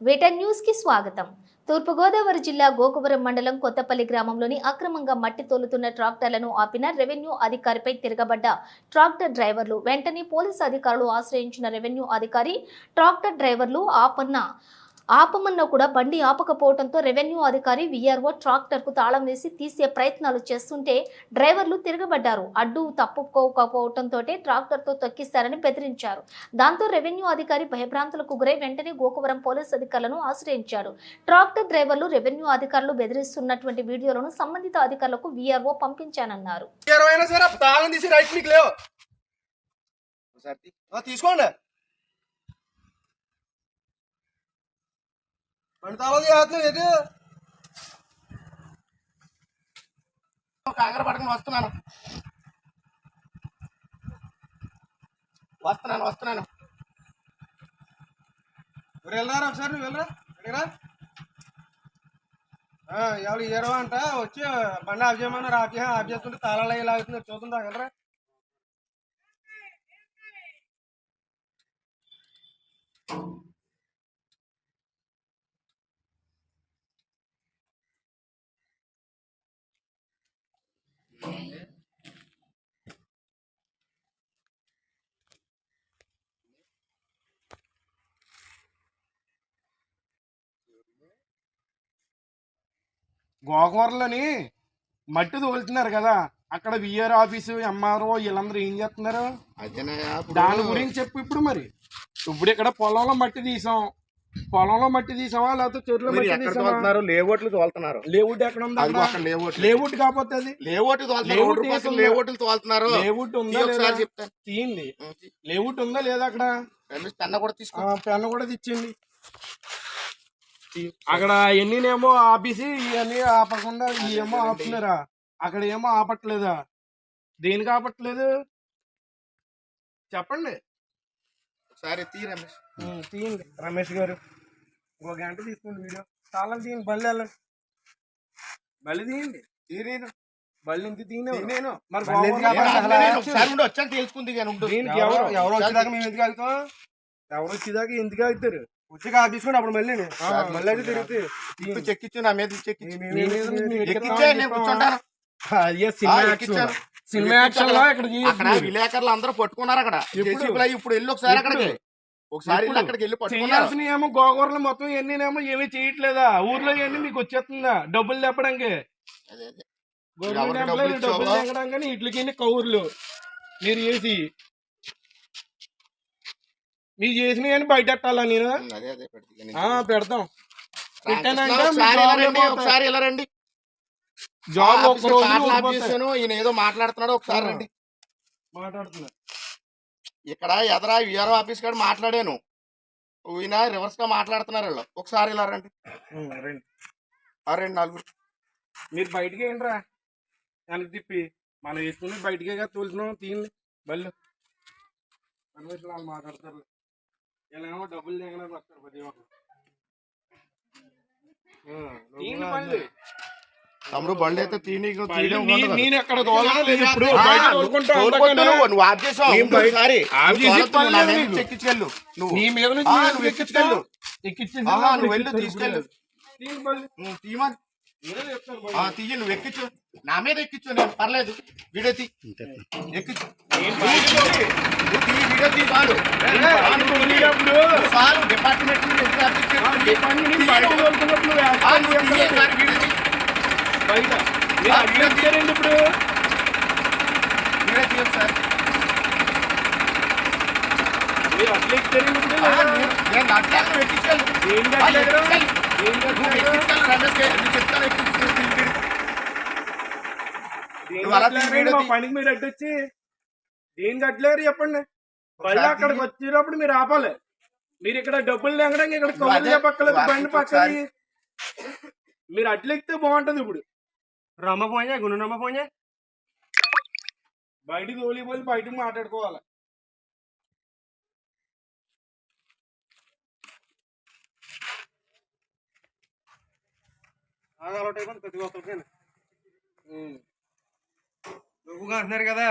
వేటన్ news కి స్వాగతం. తూర్పుగోదావరి జిల్లా గోకవరం మండలం కొత్తపల్లి గ్రామంలోని అక్రమంగా మట్టి తోలుతున్న ట్రాక్టర్లను ఆపిన రెవెన్యూ అధికారిపై తిరగబడ్డ ట్రాక్టర్ డ్రైవర్లు. వెంటనే పోలీసు అధికారులు ఆశ్రయించిన రెవెన్యూ అధికారి ట్రాక్టర్ డ్రైవర్లు ఆపమన్నా కూడా బండి ఆపకపోవడంతో రెవెన్యూ అధికారి వీఆర్ఓ ట్రాక్టర్ కు తాళం వేసి తీసే ప్రయత్నాలు చేస్తుంటే డ్రైవర్లు తిరగబడ్డారు. అడ్డు తప్పుకోకపోవడంతో ట్రాక్టర్ తో తొక్కిస్తారని బెదిరించారు. దాంతో రెవెన్యూ అధికారి భయభ్రాంతులకు గురై వెంటనే గోకవరం పోలీసు అధికారులను ఆశ్రయించాడు. ట్రాక్టర్ డ్రైవర్లు రెవెన్యూ అధికారులు బెదిరిస్తున్నటువంటి వీడియోలను సంబంధిత అధికారులకు వీఆర్ఓ పంపించానన్నారు. తీసుకోండి కాకర పట్టుకుని వస్తున్నాను వెళ్ళరా ఒకసారి నువ్వు వెళ్ళరా అడిగరా ఎవరు ఇయరవా అంట వచ్చి బండి ఆఫ్ చేయమన్నారు. ఆఫ్ చేస్తుంటే తాళాలు అయ్యి లాగుతున్నారు. చూస్తుందా వెళ్ళరా గోకవరంలోని మట్టి తోలుతున్నారు కదా, అక్కడ విఆర్ ఆఫీసు ఎంఆర్ఓ వీళ్ళందరూ ఏం చేస్తున్నారు దాని గురించి చెప్పు. ఇప్పుడు ఇక్కడ పొలంలో మట్టి తీసావా లేకపోతే చెరువులో మట్టి తీసావా? లేఅవుట్లు తోలుతున్నారు. లేఅవుట్ ఎక్కడ ఉందా? లేఅవుట్ కాకపోతే అది లేఅవుట్ తోలుతున్నారు. లేఅవుట్ ఉందా తీయండి. లేఅవుట్ ఉందా లేదా అక్కడ? పెన్న కూడా తెచ్చింది. అక్కడ ఎన్నినేమో ఆపేసి ఇవన్నీ ఆపకుండా ఏమో ఆపుతున్నారా? అక్కడ ఏమో ఆపట్లేదా? దేనికి ఆపట్లేదు చెప్పండి ఒకసారి. తీయండి రమేష్ గారు, ఇంకో గంట తీసుకోండి వీడియో. తాళం తీయండి, బళ్ళు వెళ్ళండి. బళ్ళు తీయండి. బళ్ళు ఇంత తీయను మరి వచ్చాక తెలుసుకుంది. ఎవరు వచ్చేదాకా మేము ఎందుకు ఆగుతాం? ఎవరు వచ్చేదాకా ఎందుకు ఆగుతారు? వచ్చి కాదు తీసుకోండి. అప్పుడు మళ్ళీ అయితే తిరుగుతుంది. చెక్కిచ్చు నా మీద విలేకరులు అందరూ పట్టుకున్నారు అక్కడ. ఇప్పుడు వెళ్ళి అక్కడికి వెళ్ళి పట్టుకున్నారు. ఏమో గోకవరంలో మొత్తం ఎన్నినేమో ఏమీ చేయట్లేదా? ఊర్లో ఎన్ని మీకు వచ్చేస్తుందా డబ్బులు తెప్పడానికి? డబ్బులు తెగడం కానీ ఇట్లకి కౌర్లు మీరు చేసి మీరు చేసినవి అని బయట పెట్టాలా? నేను పెడతాం. జాబ్ ఈయన ఏదో మాట్లాడుతున్నాడు. ఒకసారి రండి. మాట్లాడుతున్నా ఇక్కడ ఎదరా విఆర్ఓ ఆఫీస్ కాడ మాట్లాడాను. ఈయన రివర్స్ గా మాట్లాడుతున్నారు వీళ్ళు. ఒకసారి ఇలా రండి. రండి నలుగురు. మీరు బయటికి ఏంట్రా వెనక్కి తిప్పి మనం వేసుకుని బయటికే కదా తోలుతున్నాం. తీయండి బళ్ళు. పర్మిషన్ వాళ్ళు మాట్లాడతారు. ఇలా ఏమో డబ్బులు దిగడానికి వస్తారు ప్రతి ఒక్కరు. తమ్ముడు బండి అయితే నేను ఎక్కడ తోలలేదు. ఇప్పుడు ఎక్కించుకెళ్ళు. నీ మీద నుంచి ఎక్కించుకెళ్ళు. నువ్వు వెళ్ళు తీసుకెళ్ళు. తీయ నువ్వు ఎక్కించు. నా మీద ఎక్కించు. నేను పర్లేదు. వీడియో ఎక్కించు. వీడియో తీ చాలు. డిపార్ట్మెంట్ ఇప్పుడు సార్ పనికి మీరు అడ్డొచ్చి ఏం కట్టలేరు చెప్పండి. మళ్ళీ అక్కడికి వచ్చినప్పుడు మీరు ఆపాలి. మీరు ఇక్కడ డబ్బులు లేకడానికి ఇక్కడ కౌలు పక్కలేదు బండి పక్కది. మీరు అట్లెక్కితే బాగుంటది. ఇప్పుడు రమ్మ పోయా గుణరమ్మ పోయా బయటికి తోలిపోయి బయటకు మాట్లాడుకోవాలి. అలవాటు అయిపోయింది ప్రతి ఒక్కరికి. నువ్వుగా అంటున్నారు కదా.